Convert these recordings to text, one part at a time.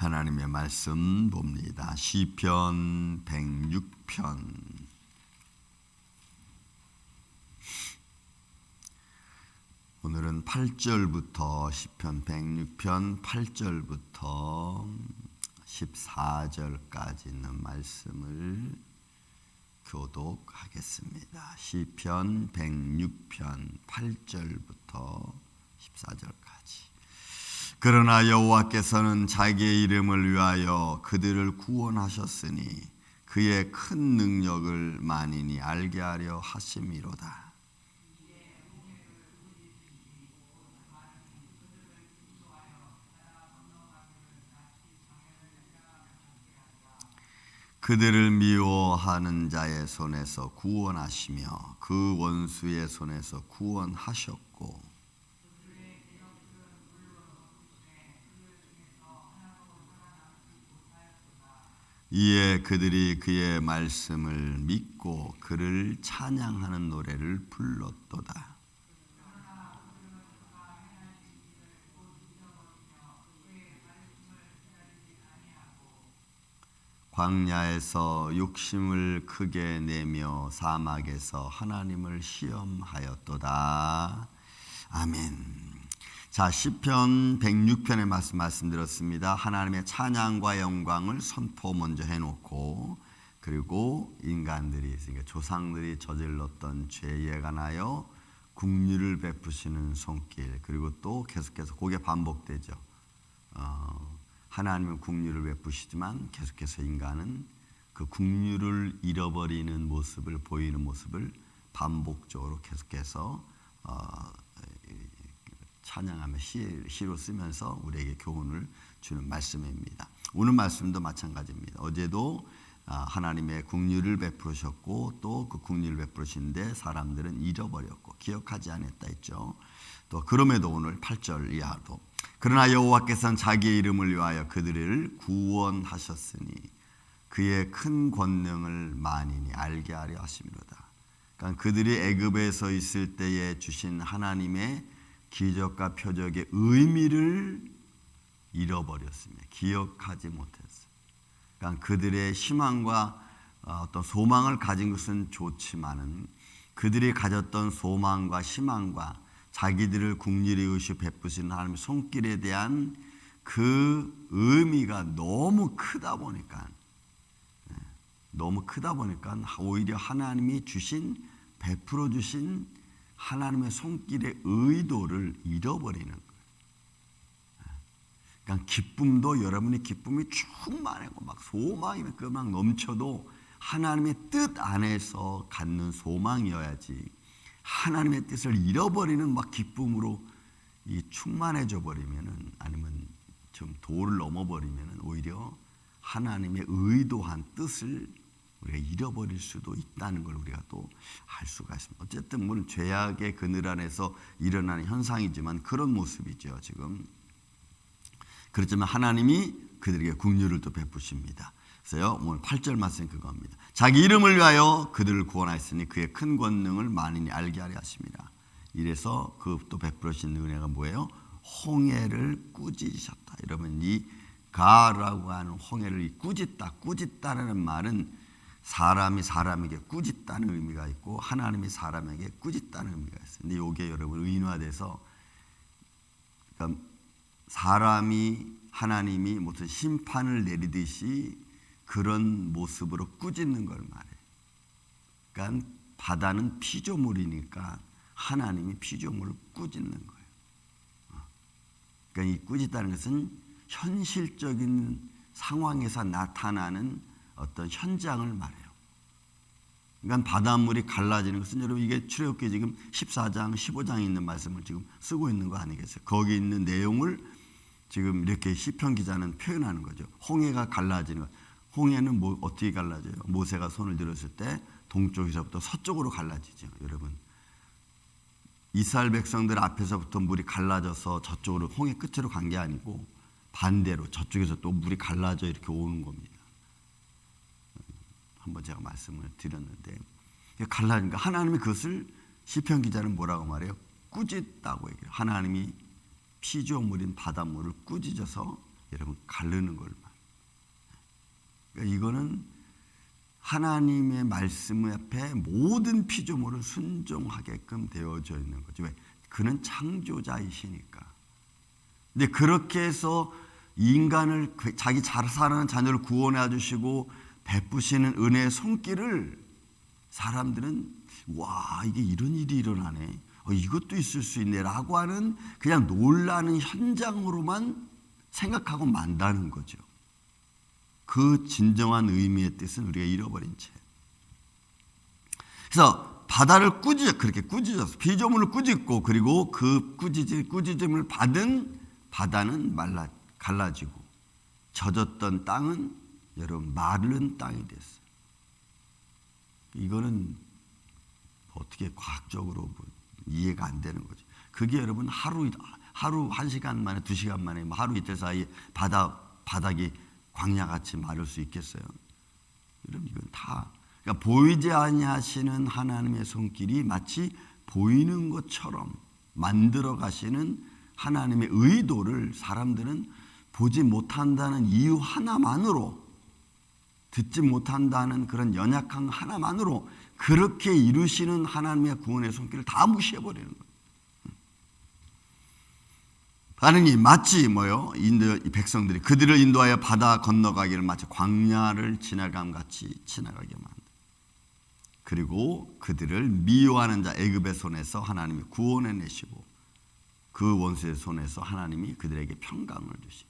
하나님의 말씀 봅니다. 시편 106편. 오늘은 8절부터 시편 106편 8절부터 14절까지 있는 말씀을 교독하겠습니다. 시편 106편 8절부터 14절까지. 그러나 여호와께서는 자기의 이름을 위하여 그들을 구원하셨으니 그의 큰 능력을 만인이 알게 하려 하심이로다. 그들을 미워하는 자의 손에서 구원하시며 그 원수의 손에서 구원하셨고 이에 그들이 그의 말씀을 믿고 그를 찬양하는 노래를 불렀도다. 광야에서 욕심을 크게 내며 사막에서 하나님을 시험하였도다. 아멘. 자, 시편 106편의 말씀드렸습니다. 하나님의 찬양과 영광을 선포 먼저 해놓고, 그리고 인간들이, 그러니까 조상들이 저질렀던 죄에 관하여 긍휼을 베푸시는 손길, 그리고 또 계속해서 그게 반복되죠. 하나님은 긍휼을 베푸시지만 계속해서 인간은 그 긍휼을 잃어버리는 모습을, 보이는 모습을 반복적으로 계속해서 찬양하며 시로 쓰면서 우리에게 교훈을 주는 말씀입니다. 오늘 말씀도 마찬가지입니다. 어제도 하나님의 긍휼을 베푸셨고 또 그 긍휼을 베푸신데 사람들은 잃어버렸고 기억하지 않았다 했죠. 또 그럼에도 오늘 8절 이하도 그러나 여호와께서는 자기의 이름을 위하여 그들을 구원하셨으니 그의 큰 권능을 만인이 알게 하려 하심이로다. 그러니까 그들이 애굽에서 있을 때에 주신 하나님의 기적과 표적의 의미를 잃어버렸습니다. 기억하지 못했어요. 그러니까 그들의 희망과 어떤 소망을 가진 것은 좋지만은 그들이 가졌던 소망과 희망과 자기들을 긍휼히 여기시 베푸시는 하나님의 손길에 대한 그 의미가 너무 크다 보니까 오히려 하나님이 주신, 베풀어 주신 하나님의 손길의 의도를 잃어버리는 거예요. 그러니까 기쁨도, 여러분의 기쁨이 충만하고 막 소망이 막 넘쳐도 하나님의 뜻 안에서 갖는 소망이어야지, 하나님의 뜻을 잃어버리는 막 기쁨으로 이 충만해져 버리면은, 아니면 좀 도를 넘어버리면은 오히려 하나님의 의도한 뜻을 우리가 잃어버릴 수도 있다는 걸 우리가 또 알 수가 있습니다. 어쨌든 물론 죄악의 그늘 안에서 일어나는 현상이지만 그런 모습이죠. 지금 그렇지만 하나님이 그들에게 긍휼을 또 베푸십니다. 그래서요, 오늘 8절 말씀 그겁니다. 자기 이름을 위하여 그들을 구원하였으니 그의 큰 권능을 만인이 알게 하려 하십니다. 이래서 그 또 베풀으신 은혜가 뭐예요? 홍해를 꾸짖으셨다. 여러분, 이 가라고 하는 홍해를 꾸짖다라는 말은 사람이 사람에게 꾸짖다는 의미가 있고 하나님이 사람에게 꾸짖다는 의미가 있어요. 근데 이게 여러분 의인화돼서, 그러니까 하나님이 무슨 심판을 내리듯이 그런 모습으로 꾸짖는 걸 말해요. 그러니까 바다는 피조물이니까 하나님이 피조물을 꾸짖는 거예요. 그러니까 이 꾸짖다는 것은 현실적인 상황에서 나타나는 어떤 현장을 말해요. 그러니까 바닷물이 갈라지는 것은, 여러분 이게 출애굽기 지금 14장, 15장에 있는 말씀을 지금 쓰고 있는 거 아니겠어요? 거기 있는 내용을 지금 이렇게 시편 기자는 표현하는 거죠. 홍해가 갈라지는 것. 홍해는 어떻게 갈라져요? 모세가 손을 들었을 때 동쪽에서부터 서쪽으로 갈라지죠. 여러분, 이스라엘 백성들 앞에서부터 물이 갈라져서 저쪽으로 홍해 끝으로 간 게 아니고 반대로 저쪽에서 또 물이 갈라져 이렇게 오는 겁니다. 한번 제가 말씀을 드렸는데, 갈라지니까 하나님이 그것을 시편 기자는 뭐라고 말해요? 꾸짖다고 얘기해요. 하나님이 피조물인 바닷물을 꾸짖어서 여러분 가르는 걸. 그러니까 이거는 하나님의 말씀 앞에 모든 피조물을 순종하게끔 되어져 있는 거죠. 왜? 그는 창조자이시니까. 근데 그렇게 해서 인간을 자기 잘 사는 자녀를 구원해 주시고 베푸시는 은혜의 손길을 사람들은 와, 이게 이런 일이 일어나네, 이것도 있을 수 있네 라고 하는 그냥 놀라는 현장으로만 생각하고 만다는 거죠. 그 진정한 의미의 뜻은 우리가 잃어버린 채. 그래서 바다를 그렇게 꾸짖어서 피조물을 꾸짖고, 그리고 그 꾸짖음을 받은 바다는 갈라지고 젖었던 땅은 여러분 마른 땅이 됐어요. 이거는 어떻게 과학적으로 이해가 안 되는 거죠. 그게 여러분 하루 1시간 만에 2시간 만에 하루 이틀 사이에 바닥이 광야같이 마를 수 있겠어요? 여러분 이건 다 그러니까 보이지 아니하시는 하나님의 손길이 마치 보이는 것처럼 만들어 가시는 하나님의 의도를 사람들은 보지 못한다는 이유 하나만으로, 듣지 못한다는 그런 연약한 하나만으로 그렇게 이루시는 하나님의 구원의 손길을 다 무시해버리는 거예요. 하느님 마치 인도 백성들이 그들을 인도하여 바다 건너가기를 마치 광야를 지나감같이 지나가게 만든다. 그리고 그들을 미워하는 자 애굽의 손에서 하나님이 구원해 내시고 그 원수의 손에서 하나님이 그들에게 평강을 주시고,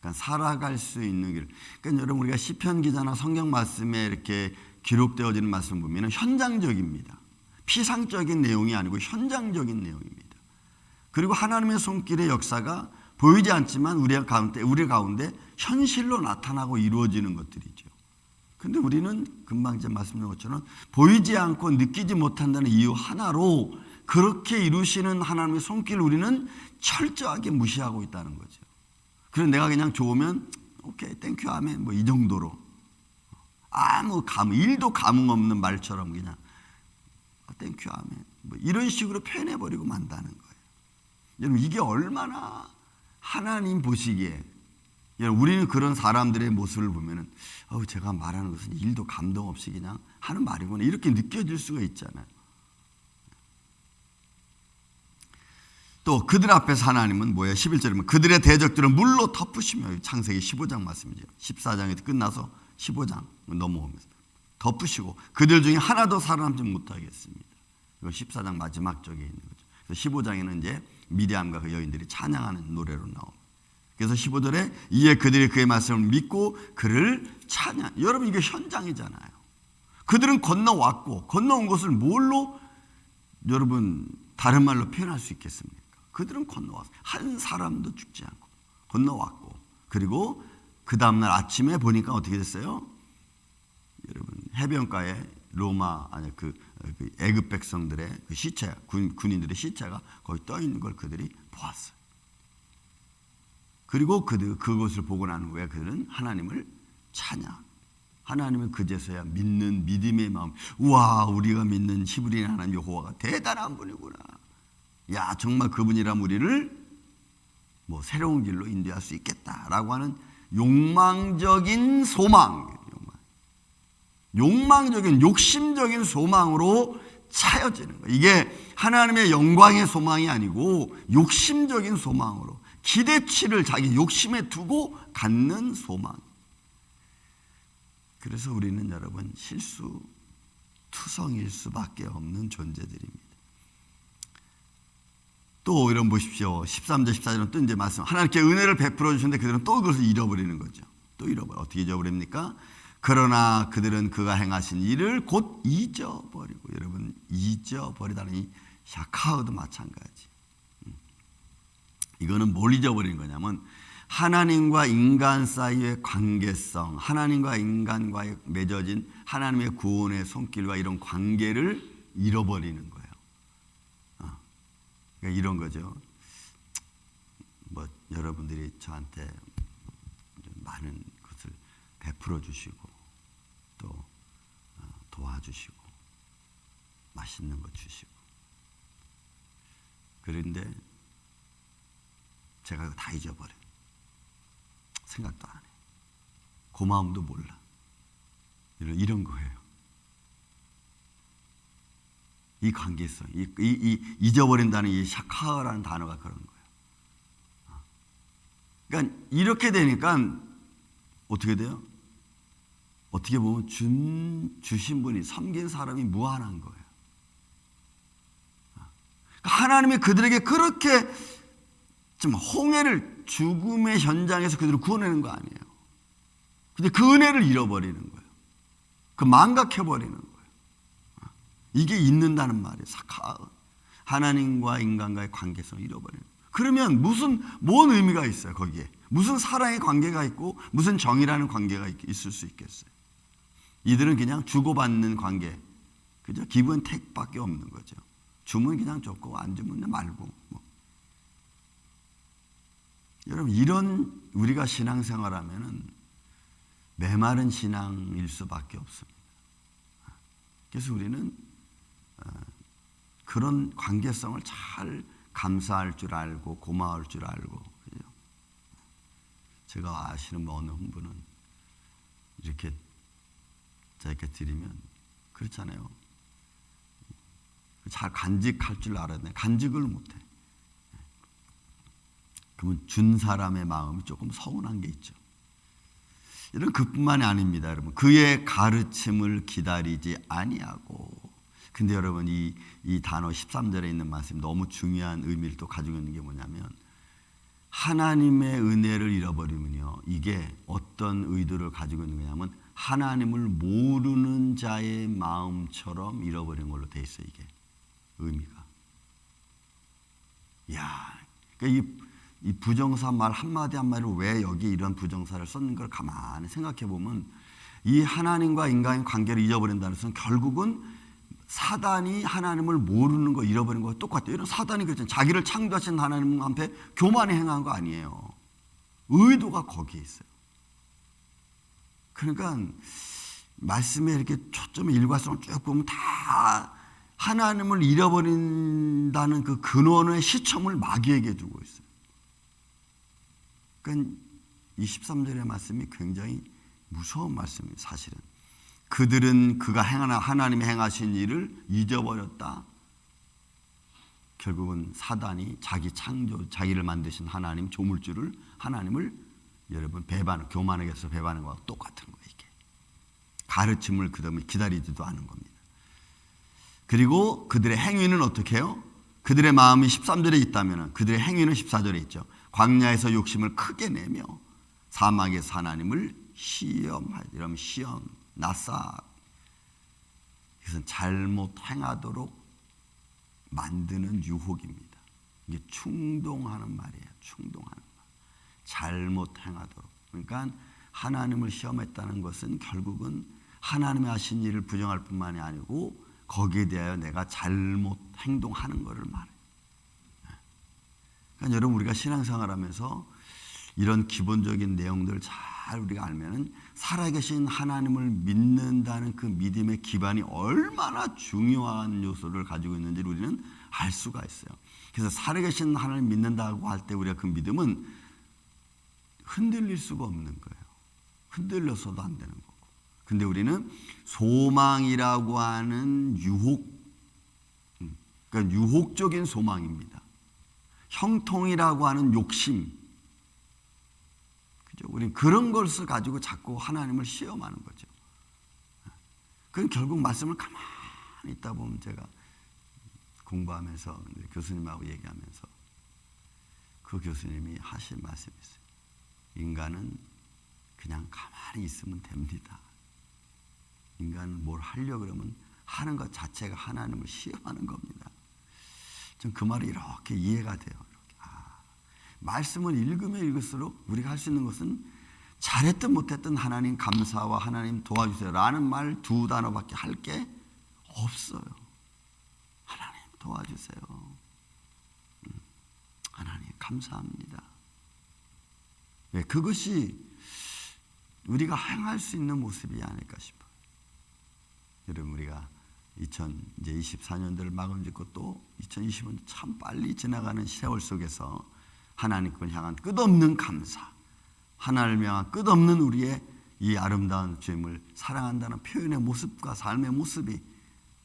그러니까 살아갈 수 있는 길. 그러니까 여러분 우리가 시편 기자나 성경 말씀에 이렇게 기록되어지는 말씀 보면 현장적입니다. 피상적인 내용이 아니고 현장적인 내용입니다. 그리고 하나님의 손길의 역사가 보이지 않지만 우리 가운데 현실로 나타나고 이루어지는 것들이죠. 그런데 우리는 금방 이제 말씀드린 것처럼 보이지 않고 느끼지 못한다는 이유 하나로 그렇게 이루시는 하나님의 손길을 우리는 철저하게 무시하고 있다는 거죠. 그래서 내가 그냥 좋으면 오케이 땡큐 아멘 이 정도로 아무 일도 감흥 없는 말처럼 그냥 땡큐 아멘 이런 식으로 표현해버리고 만다는 거예요. 여러분 이게 얼마나 하나님 보시기에, 우리는 그런 사람들의 모습을 보면은 제가 말하는 것은 일도 감동 없이 그냥 하는 말이구나 이렇게 느껴질 수가 있잖아요. 또 그들 앞에서 하나님은 11절이면 그들의 대적들은 물로 덮으시며, 창세기 15장 말씀이죠. 14장에 끝나서 15장 넘어오면서 덮으시고 그들 중에 하나도 살아남지 못하겠습니다. 이거 14장 마지막 쪽에 있는 거죠. 그래서 15장에는 이제 미디암과 그 여인들이 찬양하는 노래로 나옵니다. 그래서 15절에 이에 그들이 그의 말씀을 믿고 그를 찬양. 여러분 이게 현장이잖아요. 그들은 건너온 것을 뭘로 여러분 다른 말로 표현할 수 있겠습니까? 그들은 건너왔어요. 한 사람도 죽지 않고 건너왔고, 그리고 그 다음날 아침에 보니까 어떻게 됐어요? 여러분 해변가에 그 애굽 백성들의 그 시체, 군인들의 시체가 거기 떠 있는 걸 그들이 보았어요. 그리고 그것을 보고 난 후에 그들은 하나님을 찬양. 하나님은 그제서야 믿는 믿음의 마음. 우와, 우리가 믿는 히브리인 하나님 여호와가 대단한 분이구나. 야, 정말 그분이라면 우리를 새로운 길로 인도할 수 있겠다라고 하는 욕망적인 소망, 욕망적인 욕심적인 소망으로 차여지는 거예요. 이게 하나님의 영광의 소망이 아니고 욕심적인 소망으로 기대치를 자기 욕심에 두고 갖는 소망. 그래서 우리는 여러분 투성일 수밖에 없는 존재들입니다. 또 이런 보십시오. 13절 14절은 또 이제 말씀, 하나님께 은혜를 베풀어 주시는데 그들은 또 그것을 잃어버리는 거죠. 또 잃어버려. 어떻게 잊어버립니까? 그러나 그들은 그가 행하신 일을 곧 잊어버리고. 여러분 잊어버리다는 이 샤카흐도 마찬가지. 이거는 뭘 잊어버리는 거냐면 하나님과 인간 사이의 관계성, 하나님과 인간과의 맺어진 하나님의 구원의 손길과 이런 관계를 잃어버리는 거예요. 그러니까 이런 거죠. 여러분들이 저한테 많은 것을 베풀어 주시고 또 도와주시고 맛있는 것 주시고, 그런데 제가 다 잊어버려요. 생각도 안 해. 고마움도 몰라. 이런 거예요. 이 관계성, 잊어버린다는 이 샤카라는 단어가 그런 거예요. 그러니까 이렇게 되니까 어떻게 돼요? 어떻게 보면 주신 분이, 섬긴 사람이 무한한 거예요. 그러니까 하나님이 그들에게 그렇게 좀 홍해를, 죽음의 현장에서 그들을 구원하는 거 아니에요. 근데 그 은혜를 잃어버리는 거예요. 그 망각해버리는 거예요. 이게 잊는다는 말이에요. 사카. 하나님과 인간과의 관계성을 잃어버리는 거예요. 그러면 뭔 의미가 있어요, 거기에? 무슨 사랑의 관계가 있고, 무슨 정이라는 관계가 있을 수 있겠어요? 이들은 그냥 주고받는 관계, 그죠? 기분 택밖에 없는 거죠. 주면 그냥 줬고, 안 주면 말고. 여러분, 이런 우리가 신앙생활하면은 메마른 신앙일 수밖에 없습니다. 그래서 우리는 그런 관계성을 잘 감사할 줄 알고 고마울 줄 알고, 그죠? 제가 아시는 어느 한 분은 이렇게 저에게 드리면 그렇잖아요. 잘 간직할 줄 알아야 돼. 간직을 못해. 그러면 준 사람의 마음이 조금 서운한 게 있죠. 이런 그뿐만이 아닙니다, 여러분. 그의 가르침을 기다리지 아니하고. 근데 여러분, 이 단어 13절에 있는 말씀이 너무 중요한 의미를 또 가지고 있는 게 뭐냐면, 하나님의 은혜를 잃어버리면요, 이게 어떤 의도를 가지고 있는 거냐면 하나님을 모르는 자의 마음처럼 잃어버린 걸로 돼 있어요. 이게 의미가. 야, 그러니까 이 부정사 말 한마디 한마디를 왜 여기 이런 부정사를 썼는 걸 가만히 생각해 보면, 이 하나님과 인간의 관계를 잊어버린다는 것은 결국은 사단이 하나님을 모르는 거, 잃어버린 거와 똑같아요. 이런 사단이 그렇잖아요. 자기를 창조하신 하나님 앞에 교만에 행한 거 아니에요. 의도가 거기에 있어요. 그러니까 말씀에 이렇게 초점의 일관성을 쭉 보면 다 하나님을 잃어버린다는 그 근원의 시점을 마귀에게 두고 있어요. 그러니까 이 13절의 말씀이 굉장히 무서운 말씀이에요. 사실은 그들은 그가 하나님이 행하신 일을 잊어버렸다. 결국은 사단이 자기 창조, 자기를 만드신 하나님, 조물주를, 하나님을 여러분 교만하게 해서 배반하는 것과 똑같은 거예요. 이게 가르침을 그다음에 기다리지도 않은 겁니다. 그리고 그들의 행위는 어떻게 해요? 그들의 마음이 13절에 있다면 그들의 행위는 14절에 있죠. 광야에서 욕심을 크게 내며 사막에서 하나님을 시험하지. 이러면 시험, 나싹. 이것은 잘못 행하도록 만드는 유혹입니다. 이게 충동하는 말이에요. 충동하는 말. 잘못 행하도록. 그러니까 하나님을 시험했다는 것은 결국은 하나님이 하신 일을 부정할 뿐만이 아니고 거기에 대하여 내가 잘못 행동하는 것을 말해요. 그러니까 여러분, 우리가 신앙생활하면서 이런 기본적인 내용들을 잘 우리가 알면은 살아계신 하나님을 믿는다는 그 믿음의 기반이 얼마나 중요한 요소를 가지고 있는지를 우리는 알 수가 있어요. 그래서 살아계신 하나님을 믿는다고 할 때 우리가 그 믿음은 흔들릴 수가 없는 거예요. 흔들려서도 안 되는 거고. 근데 우리는 소망이라고 하는 그러니까 유혹적인 소망입니다. 형통이라고 하는 욕심, 그죠? 우리는 그런 것을 가지고 자꾸 하나님을 시험하는 거죠. 그건 결국 말씀을 가만히 있다 보면, 제가 공부하면서 교수님하고 얘기하면서 그 교수님이 하신 말씀이 있어요. 인간은 그냥 가만히 있으면 됩니다. 인간은 뭘 하려고 그러면 하는 것 자체가 하나님을 시험하는 겁니다. 전 그 말이 이렇게 이해가 돼요. 말씀을 읽으면 읽을수록 우리가 할 수 있는 것은 잘했든 못했든 하나님 감사와 하나님 도와주세요 라는 말 두 단어밖에 할 게 없어요. 하나님 도와주세요. 하나님 감사합니다. 네, 그것이 우리가 행할 수 있는 모습이 아닐까 싶어요. 여러분, 우리가 2024년도를 마감 짓고 또 2025년 참 빨리 지나가는 세월 속에서 하나님을 향한 끝없는 감사, 하나님을 향한 끝없는 우리의 이 아름다운 주님을 사랑한다는 표현의 모습과 삶의 모습이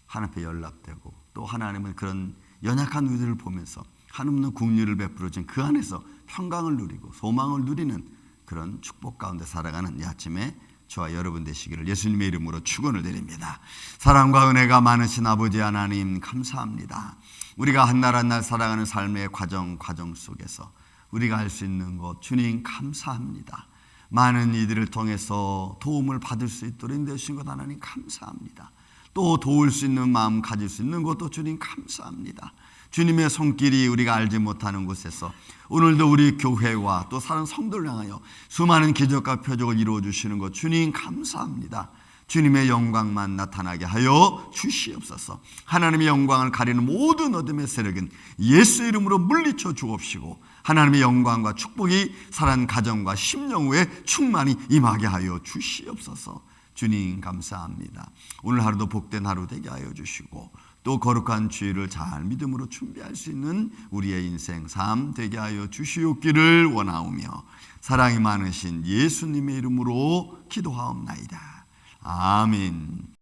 하나님 앞에 연락되고, 또 하나님은 그런 연약한 우리들을 보면서 한없는 긍휼을 베풀어진 그 안에서 평강을 누리고 소망을 누리는 그런 축복 가운데 살아가는 이 아침에 저와 여러분 되시기를 예수님의 이름으로 축원을 드립니다. 사랑과 은혜가 많으신 아버지 하나님 감사합니다. 우리가 한 날 한 날 살아가는 삶의 과정 속에서 우리가 할 수 있는 것 주님 감사합니다. 많은 이들을 통해서 도움을 받을 수 있도록 인도해주신 것 하나님 감사합니다. 또 도울 수 있는 마음 가질 수 있는 것도 주님 감사합니다. 주님의 손길이 우리가 알지 못하는 곳에서 오늘도 우리 교회와 또 사는 성도를 향하여 수많은 기적과 표적을 이루어 주시는 것 주님 감사합니다. 주님의 영광만 나타나게 하여 주시옵소서. 하나님의 영광을 가리는 모든 어둠의 세력은 예수 이름으로 물리쳐 주옵시고, 하나님의 영광과 축복이 사는 가정과 심령후에 충만히 임하게 하여 주시옵소서. 주님 감사합니다. 오늘 하루도 복된 하루 되게 하여 주시고, 또 거룩한 주일을 잘 믿음으로 준비할 수 있는 우리의 인생 삶 되게 하여 주시옵기를 원하오며 사랑이 많으신 예수님의 이름으로 기도하옵나이다. 아멘.